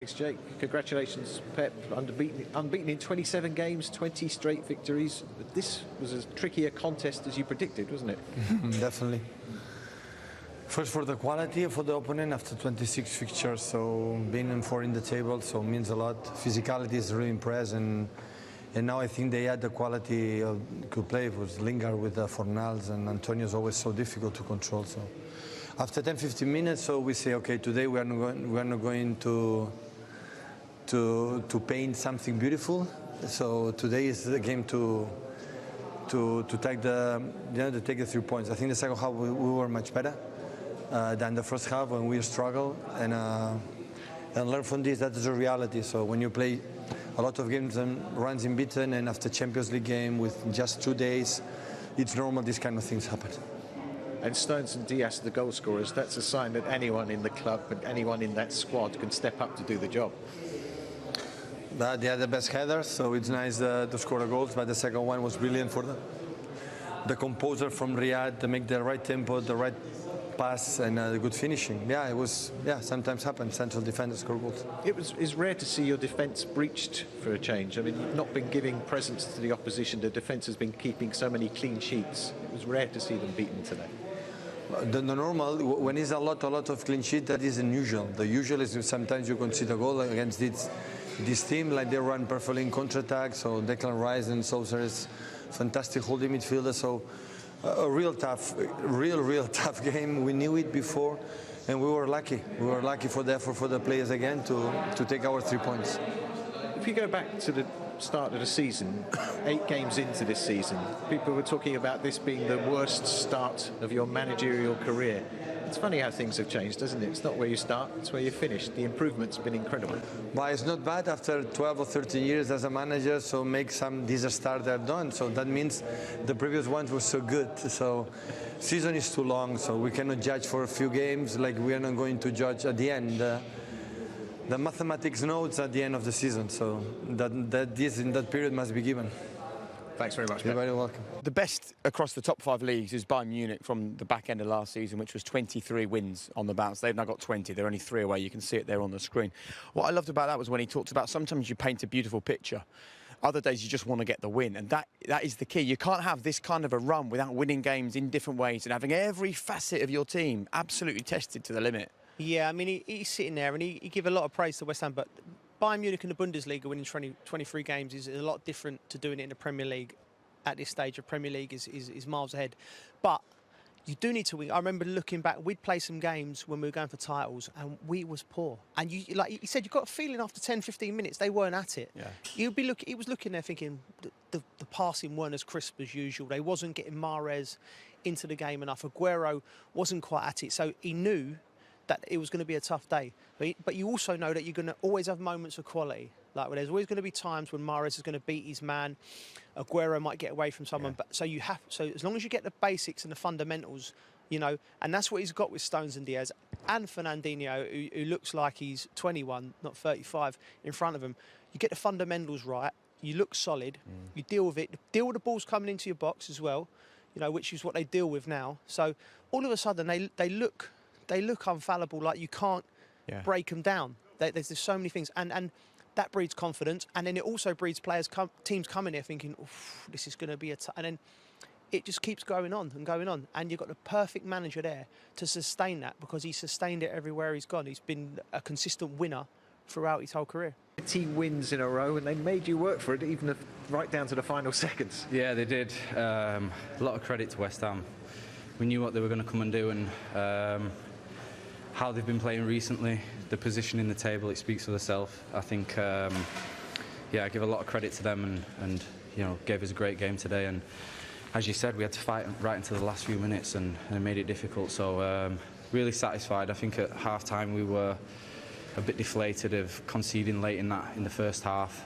Thanks, Jake. Congratulations, Pep. Unbeaten in 27 games, 20 straight victories. But this was as tricky a contest as you predicted, wasn't it? Definitely. First for the quality for the opponent after 26 fixtures, so being in four in the table, so means a lot. Physicality is really impressed, and now I think they had the quality of good play. It was Lingard with Fornals, and Antonio is always so difficult to control. So after 10-15 minutes, so we say, okay, today we are not going to paint something beautiful. So today is the game to take to take the 3 points. I think the second half we were much better than the first half when we struggled, and learn from this. That is a reality. So when you play a lot of games and runs unbeaten, and after Champions League game with just 2 days, it's normal these kind of things happen. And Stones and Diaz, the goal scorers, that's a sign that anyone in the club and anyone in that squad can step up to do the job. They are the best headers, so it's nice to score the goals, but the second one was brilliant for them. The composer from Riyad to make the right tempo, the right pass, and the good finishing. Yeah, it was. Yeah, sometimes happens. Central defenders score goals. It's rare to see your defence breached for a change. I mean, you've not been giving presence to the opposition. The defence has been keeping so many clean sheets. It was rare to see them beaten today. The normal, when it's a lot of clean sheet, that is unusual. The usual is sometimes you concede a goal against this team, like they run perfectly in counter-attack. So Declan Rice and Sousa is fantastic holding midfielder. So a real tough game. We knew it before, and we were lucky. We were lucky for the effort for the players again to take our 3 points. If you go back to the start of the season, 8 games into this season, people were talking about this being the worst start of your managerial career. It's funny how things have changed, doesn't it? It's not where you start, it's where you finish. The improvement's been incredible. But it's not bad after 12 or 13 years as a manager, so make some disaster they're done. So that means the previous ones were so good. So season is too long, so we cannot judge for a few games like we are not going to judge at the end. The mathematics notes at the end of the season, so that this in that period must be given. Thanks very much. You're very welcome. The best across the top 5 leagues is Bayern Munich from the back end of last season, which was 23 wins on the bounce. They've now got 20. They're only 3 away. You can see it there on the screen. What I loved about that was when he talked about sometimes you paint a beautiful picture. Other days you just want to get the win, and that is the key. You can't have this kind of a run without winning games in different ways and having every facet of your team absolutely tested to the limit. Yeah, I mean, he's sitting there and he gave a lot of praise to West Ham, but Bayern Munich in the Bundesliga winning 23 games is a lot different to doing it in the Premier League. At this stage, the Premier League is miles ahead. But you do need to win. I remember looking back, we'd play some games when we were going for titles and we was poor. And you, like he said, you got a feeling after 10, 15 minutes they weren't at it. Yeah. He was looking there thinking the passing weren't as crisp as usual. They wasn't getting Mahrez into the game enough. Aguero wasn't quite at it. So he knew that it was going to be a tough day. But you also know that you're going to always have moments of quality. Like, well, there's always going to be times when Mahrez is going to beat his man. Aguero might get away from someone. Yeah. But so as long as you get the basics and the fundamentals, you know, and that's what he's got with Stones and Diaz and Fernandinho, who looks like he's 21, not 35, in front of him. You get the fundamentals right. You look solid. You deal with it. Deal with the balls coming into your box as well, you know, which is what they deal with now. So all of a sudden they look infallible. Like you can't break them down. There's just so many things, and that breeds confidence, and then it also breeds teams coming here thinking, this is going to be and then it just keeps going on and going on, and you've got the perfect manager there to sustain that, because he's sustained it everywhere he's gone. He's been a consistent winner throughout his whole career. 20 wins in a row, and they made you work for it, even right down to the final seconds. Yeah, they did. A lot of credit to West Ham. We knew what they were going to come and do, and how they've been playing recently, the position in the table, it speaks for itself. I think, I give a lot of credit to them, and you know, gave us a great game today. And as you said, we had to fight right into the last few minutes, and it made it difficult. So really satisfied. I think at half-time we were a bit deflated of conceding late in the first half.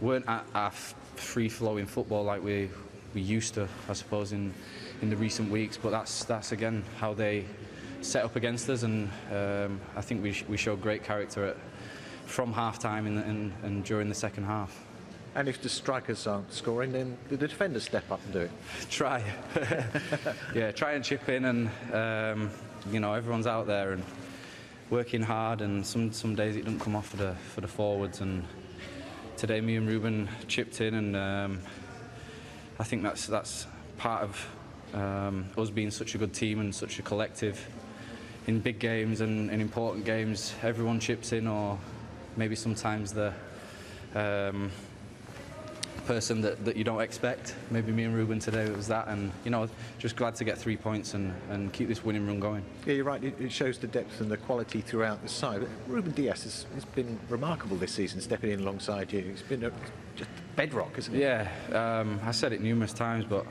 Weren't at our free-flowing football like we used to, I suppose, in the recent weeks. But that's again how they set up against us, and I think we showed great character from half-time and during the second half. And if the strikers aren't scoring, then the defenders step up and do it. Try. Yeah, try and chip in, and you know, everyone's out there, and working hard, and some days it doesn't come off for the forwards. And today, me and Ruben chipped in, and I think that's part of us being such a good team and such a collective. In big games and in important games, everyone chips in, or maybe sometimes the person that you don't expect. Maybe me and Ruben today, it was that, and just glad to get 3 points and keep this winning run going. Yeah, you're right. It shows the depth and the quality throughout the side. But Ruben Dias has been remarkable this season, stepping in alongside you. It's been just bedrock, isn't it? Yeah, I said it numerous times, but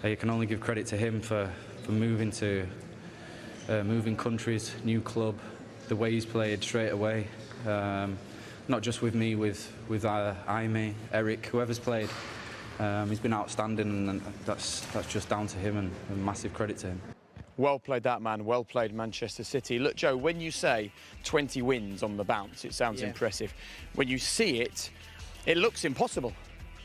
you can only give credit to him for moving countries, new club, the way he's played straight away. Not just with me, with Jaime, Eric, whoever's played. He's been outstanding, and that's just down to him, and massive credit to him. Well played, that man. Well played, Manchester City. Look, Joe, when you say 20 wins on the bounce, it sounds impressive. When you see it, it looks impossible.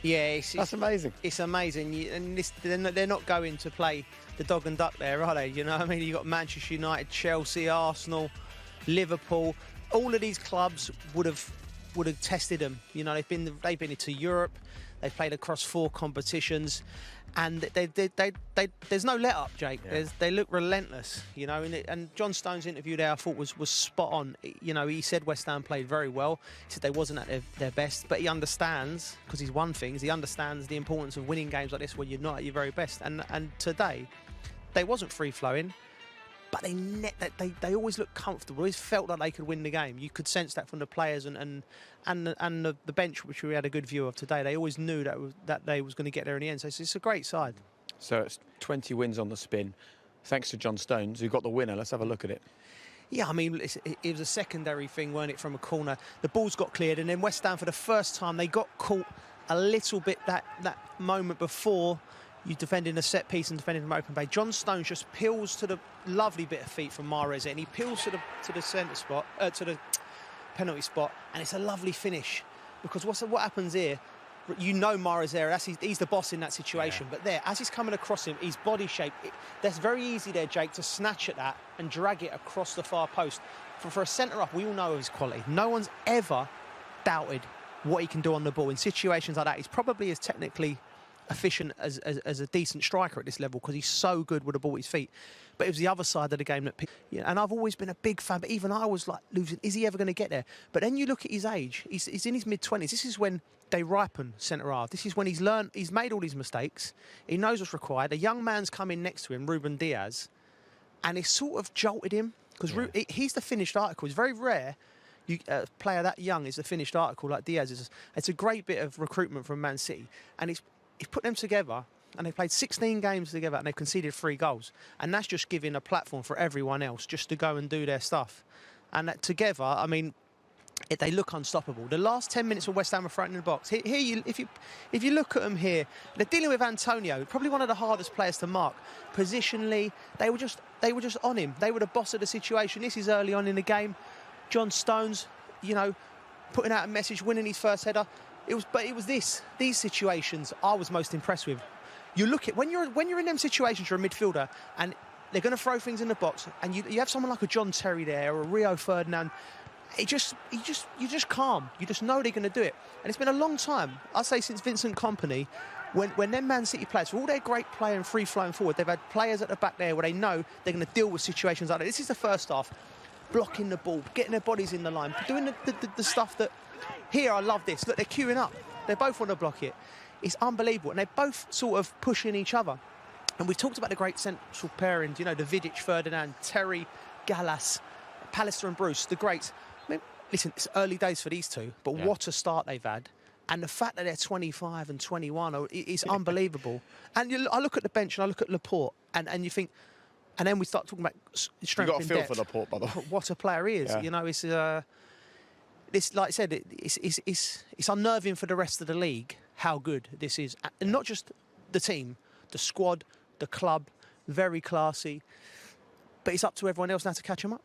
Yeah, that's amazing. It's amazing, and they're not going to play the dog and duck there, are they? You know what I mean? You've got Manchester United, Chelsea, Arsenal, Liverpool. All of these clubs would have tested them. You know, they've been into Europe. They've played across 4 competitions, and there's no let up, Jake. Yeah. They look relentless. You know, and John Stones' interview there, I thought was spot on. You know, he said West Ham played very well. He said they wasn't at their best, but he understands, because he's won things. He understands the importance of winning games like this when you're not at your very best. And today, they wasn't free flowing. But they always looked comfortable. Always felt like they could win the game. You could sense that from the players and the bench, which we had a good view of today. They always knew that they was going to get there in the end. So it's a great side. So it's 20 wins on the spin, thanks to John Stones, who got the winner. Let's have a look at it. Yeah, I mean, it was a secondary thing, weren't it, from a corner? The balls got cleared, and then West Ham, for the first time, they got caught a little bit that moment before. You defending a set piece and defending from open play. John Stones just peels to the lovely bit of feet from Mahrez, and he peels to the centre spot, to the penalty spot, and it's a lovely finish. Because what happens here? You know Mahrez there. He's the boss in that situation. Yeah. But there, as he's coming across him, his body shape. That's very easy there, Jake, to snatch at that and drag it across the far post. For a centre up, we all know his quality. No one's ever doubted what he can do on the ball in situations like that. He's probably as technically efficient as a decent striker at this level, because he's so good with the ball at his feet. But it was the other side of the game that and I've always been a big fan, but even I was like losing, is he ever going to get there? But then you look at his age, he's in his mid-20s. This is when they ripen centre-half. This is when he's made all these mistakes, he knows what's required. A young man's come in next to him, Ruben Dias, and it's sort of jolted him, because he's the finished article. It's very rare a player that young is the finished article like Dias is. It's a great bit of recruitment from Man City, and he's put them together, and they've played 16 games together, and they've conceded 3 goals. And that's just giving a platform for everyone else just to go and do their stuff. And that together, I mean, they look unstoppable. The last 10 minutes of West Ham are threatening the box. Here, if you look at them here, they're dealing with Antonio, probably one of the hardest players to mark. Positionally, they were just on him. They were the boss of the situation. This is early on in the game. John Stones, you know, putting out a message, winning his first header. It was these situations I was most impressed with. You look at when you're in them situations, you're a midfielder, and they're going to throw things in the box, and you have someone like a John Terry there or a Rio Ferdinand. You're just calm. You just know they're going to do it. And it's been a long time, I'd say, since Vincent Kompany, when them Man City players, for all their great play and free flowing forward, they've had players at the back there where they know they're going to deal with situations like that. This is the first half, blocking the ball, getting their bodies in the line, doing the stuff that. Here, I love this. Look, they're queuing up. They both want to block it. It's unbelievable. And they're both sort of pushing each other. And we've talked about the great central pairings, you know, the Vidic, Ferdinand, Terry, Gallas, Pallister and Bruce, the greats. I mean, listen, it's early days for these two, but what a start they've had. And the fact that they're 25 and 21 is unbelievable. And I look at the bench and I look at Laporte, and you think, and then we start talking about strength and depth. You've got a feel for Laporte, by the way. What a player he is. Yeah. You know, it's like I said, it's unnerving for the rest of the league how good this is. And not just the team, the squad, the club, very classy. But it's up to everyone else now to catch them up.